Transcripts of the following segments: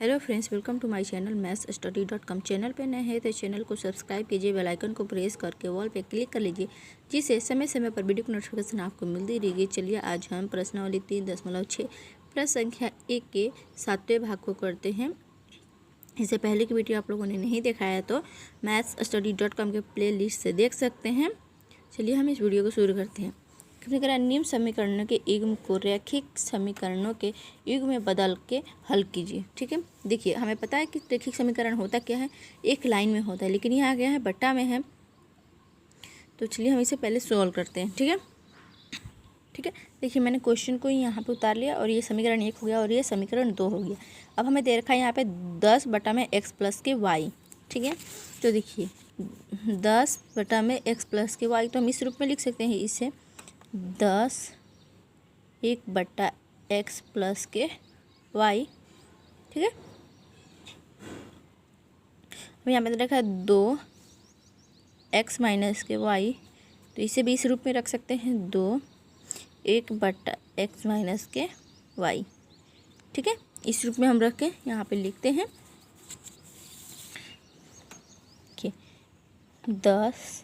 Hello friends, welcome to my channel mathsstudy.com। Channel पे नए हैं तो चैनल को सब्सक्राइब कीजिए, बेल आइकन को प्रेस करके वॉल पे क्लिक कर लीजिए, जिससे समय समय पर वीडियो की नोटिफिकेशन आपको मिलती रहेगी। चलिए आज हम प्रश्नावली 3.6 प्लस संख्या 1 के 7वें भाग को करते हैं। इससे पहले की वीडियो आप लोगों ने नहीं देखा है तो mathsstudy.com के प्ले लिस्ट से देख सकते हैं। चलिए हम इस वीडियो को शुरू करते हैं। निम्न समीकरणों के युग्म को रैखिक समीकरणों के युग्म में बदल के हल कीजिए। ठीक है, देखिए हमें पता है कि रैखिक समीकरण होता क्या है, एक लाइन में होता है, लेकिन यहाँ गया है बट्टा में है। तो चलिए हम इसे पहले सॉल्व करते हैं। ठीक है, देखिए मैंने क्वेश्चन को यहाँ पे उतार लिया और ये समीकरण 1 हो गया और ये समीकरण 2 हो गया। अब हमें दे रखा है यहाँ पे 10 बटा में x प्लस के y। ठीक है, तो देखिए 10 बटा में x प्लस के y, तो हम इस रूप में लिख सकते हैं इसे 10 1 बटा x प्लस के y। ठीक है, अब यहाँ पे रखा है 2 x माइनस के y, तो इसे भी इस रूप में रख सकते हैं 2 1 बटा x माइनस के y। ठीक है, इस रूप में हम रख के यहाँ पे लिखते हैं कि 10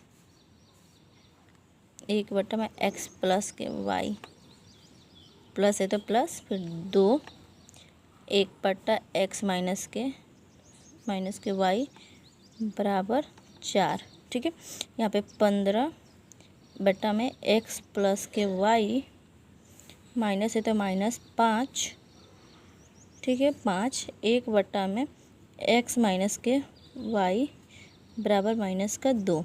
1 बटा में x प्लस के y, प्लस है तो प्लस, फिर 2 1 बटा x माइनस के y बराबर 4। ठीक है, यहाँ पे 15 बटा में x प्लस के y, माइनस है तो -5। ठीक है, 5 1 बटा में x माइनस के y बराबर -2।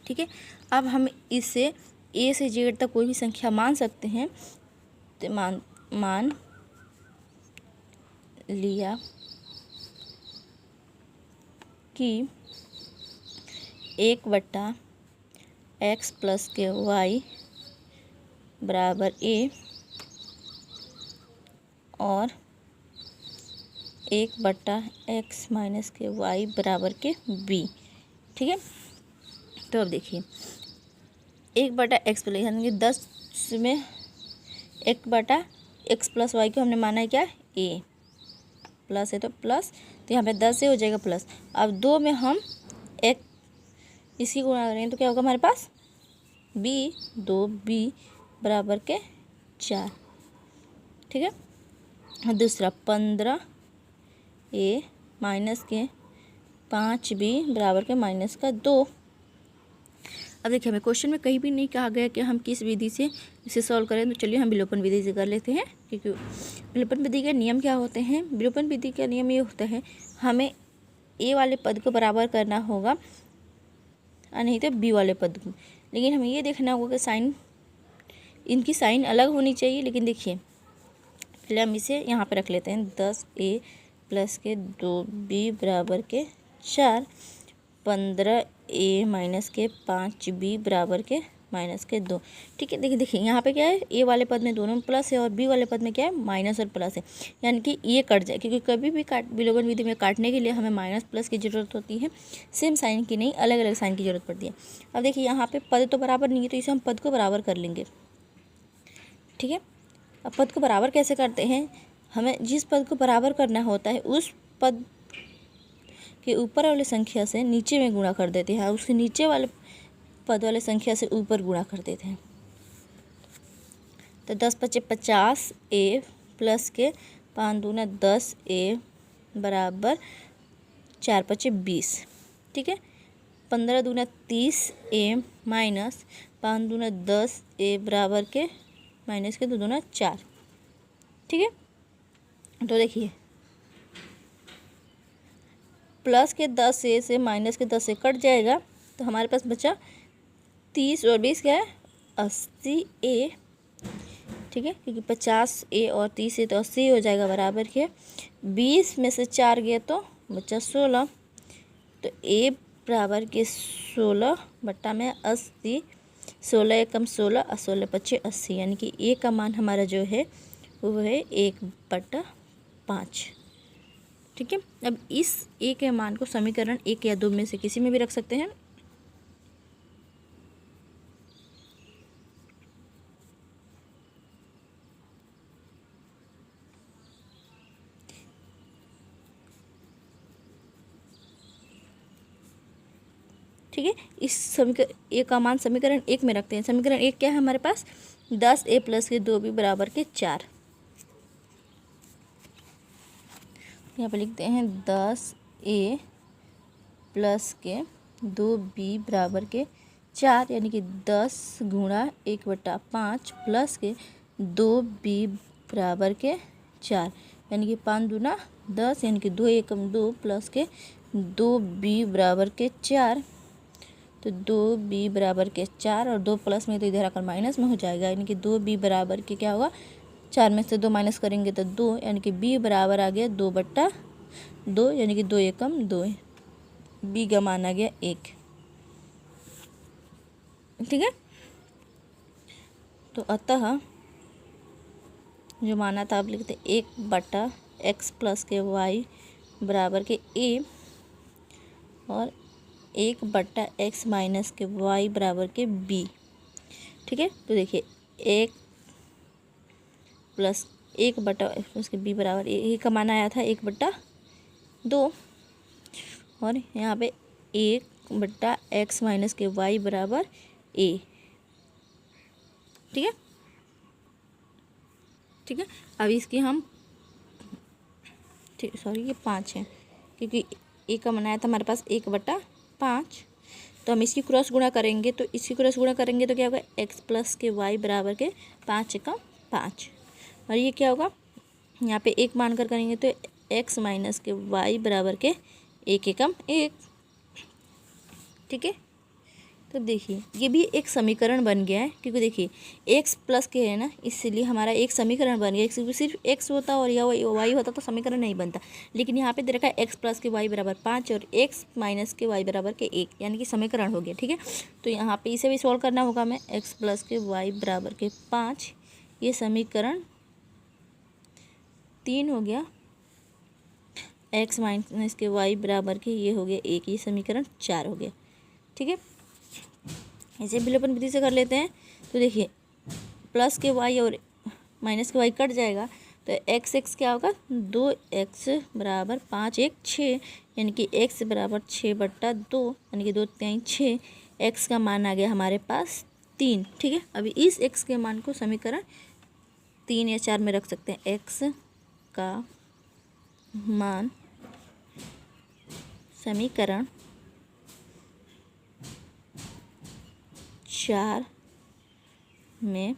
ठीक है, अब हम इसे a से z तक कोई भी संख्या मान सकते हैं। तो मान लिया कि 1 बटा x प्लस के y बराबर a और 1 बटा x माइनस के y बराबर के b। ठीक है, तो अब देखिए 1 बटा x प्लस यानी 10 में 1 बटा x प्लस y को हमने माना है क्या, a, प्लस है तो प्लस, तो यहाँ पे 10 से हो जाएगा प्लस। अब 2 में हम एक इसी गुणा करेंगे तो क्या होगा हमारे पास b, 2b बराबर के 4। ठीक है, और दूसरा 15 a माइनस के 5b बराबर के -2। अब देखिए हमें क्वेश्चन में कहीं भी नहीं कहा गया कि हम किस विधि से इसे सॉल्व करें, तो चलिए हम विलोपन विधि से कर लेते हैं। क्योंकि विलोपन विधि के नियम क्या होते हैं, विलोपन विधि का नियम ये होता है हमें a वाले पद को बराबर करना होगा और नहीं तो b वाले पद को। लेकिन हमें ये देखना होगा कि साइन, इनकी साइन अलग होनी चाहिए। लेकिन देखिए पहले हम इसे यहाँ पर रख लेते हैं 10a प्लस के 2b बराबर के 4, 15a माइनस के 5b बराबर के -2। ठीक है, देखिए यहाँ पे क्या है, a वाले पद में दोनों में प्लस है और b वाले पद में क्या है, माइनस और प्लस है, यानी कि ये कट जाए। क्योंकि कभी भी विलोपन विधि में काटने के लिए हमें माइनस प्लस की ज़रूरत होती है, सेम साइन की नहीं, अलग अलग साइन की ज़रूरत पड़ती है। अब देखिए यहाँ पे पद तो बराबर नहीं है, तो इसे हम पद को बराबर कर लेंगे। ठीक है, अब पद को बराबर कैसे करते हैं, हमें जिस पद को बराबर करना होता है उस पद के ऊपर वाले संख्या से नीचे में गुणा कर देते हैं, उसके नीचे वाले पद वाले संख्या से ऊपर गुणा कर देते हैं। तो 10 पचे 50 a प्लस के 5 दूना 10 a बराबर 4 पचे 20। ठीक है, 15 दूना 30 a माइनस 5 दूना 10 a बराबर के -2 दूना 4। ठीक है, तो देखिए प्लस के 10 से माइनस के 10 से कट जाएगा, तो हमारे पास बचा 30 और 20 क्या है, 80a। ठीक है, क्योंकि 50a और 30 है तो 80 हो जाएगा बराबर के 20 में से 4 गया तो बचा 16, तो a बराबर के 16 बट्टा में 80, 16 एकम 16 और 16 पच्चे 80, यानी कि a का मान हमारा जो है वो है 1/5। ठीक है, अब इस a के मान को समीकरण 1 या 2 में से किसी में भी रख सकते हैं। ठीक है। इस समीकरण ए का मान समीकरण 1 में रखते हैं। समीकरण 1 क्या है हमारे पास, 10a + के 2b बराबर के 4। यहाँ पे लिखते हैं 10a + के 2b बराबर के 4, यानी कि 10 गुणा 1/5 प्लस के 2b बराबर के 4, यानी कि 5 दूना 10, यानी कि 2 एकम 2 प्लस के 2b बराबर के 4। तो 2b बराबर के 4 और 2 प्लस में तो इधर आकर माइनस में हो जाएगा, यानी कि 2b बराबर के क्या होगा, 4 में से 2 माइनस करेंगे तो 2, यानी कि b बराबर आ गया 2/2, यानी कि 2 एकम 2, b का मान आ गया 1। ठीक है। तो अतः जो माना था आप लिखते 1/x + के y बराबर के a और 1/x - के y बराबर के b। ठीक है। तो देखिए 1 + 1/x के b बराबर ए का मान आया था 1/2, और यहाँ पे 1/x - के y बराबर a। ठीक है। ठीक है। अब इसकी हम ये 5 है, क्योंकि ए का मान आया था हमारे पास 1/5। तो हम इसकी क्रॉस गुणा करेंगे, तो इसकी क्रॉस गुणा करेंगे तो क्या होगा, x + के y बराबर के 5 × 5, और ये क्या होगा, यहाँ पे 1 मानकर करेंगे तो x - के y बराबर के 1 एकम 1। ठीक है। तो देखिए ये भी एक समीकरण बन गया है, क्योंकि देखिए x + के है ना, इसलिए हमारा एक समीकरण बन गया। क्योंकि सिर्फ x होता और या y होता तो समीकरण नहीं बनता, लेकिन यहाँ पे दे रखा है x + के y बराबर 5 और x - के y बराबर के 1, यानी कि समीकरण हो गया। ठीक है। तो यहाँ पे इसे भी सॉल्व करना होगा हमें, x + के y बराबर के 5, ये समीकरण 3 हो गया, x - के y बराबर के ये हो गया 1, ये समीकरण 4 हो गया। ठीक है। ऐसे विलोपन विधि से कर लेते हैं। तो देखिए प्लस के y और माइनस के y कट जाएगा, तो x क्या होगा, 2x बराबर 5 1 6, यानी कि x बराबर 6/2, यानी कि 2 3 6। x का मान आ गया हमारे पास 3। ठीक है। अभी इस x के मान को समीकरण 3 या 4 में रख सकते हैं। x का मान समीकरण 4 में,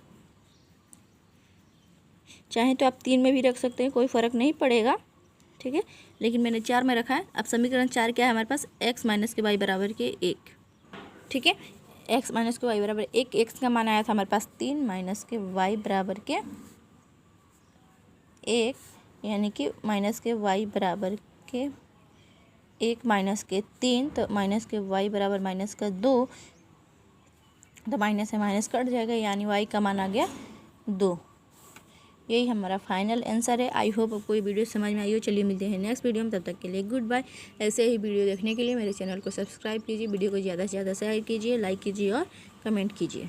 चाहे तो आप 3 में भी रख सकते हैं, कोई फ़र्क नहीं पड़ेगा। ठीक है। लेकिन मैंने 4 में रखा है। अब समीकरण 4 क्या है हमारे पास, x - के y बराबर के 1। ठीक है। x - के y बराबर 1, x का मान आया था हमारे पास 3 - के y बराबर के 1, यानी कि माइनस के y बराबर के 1 - के 3, तो माइनस के y बराबर -2, तो माइनस से माइनस कट जाएगा, यानी y का मान आ गया 2। यही हमारा फाइनल आंसर है। आई होप आपको ये वीडियो समझ में आई हो। चलिए मिलते हैं नेक्स्ट वीडियो में, तब तक के लिए गुड बाय। ऐसे ही वीडियो देखने के लिए मेरे चैनल को सब्सक्राइब कीजिए, वीडियो को ज़्यादा से ज़्यादा शेयर कीजिए, लाइक कीजिए और कमेंट कीजिए।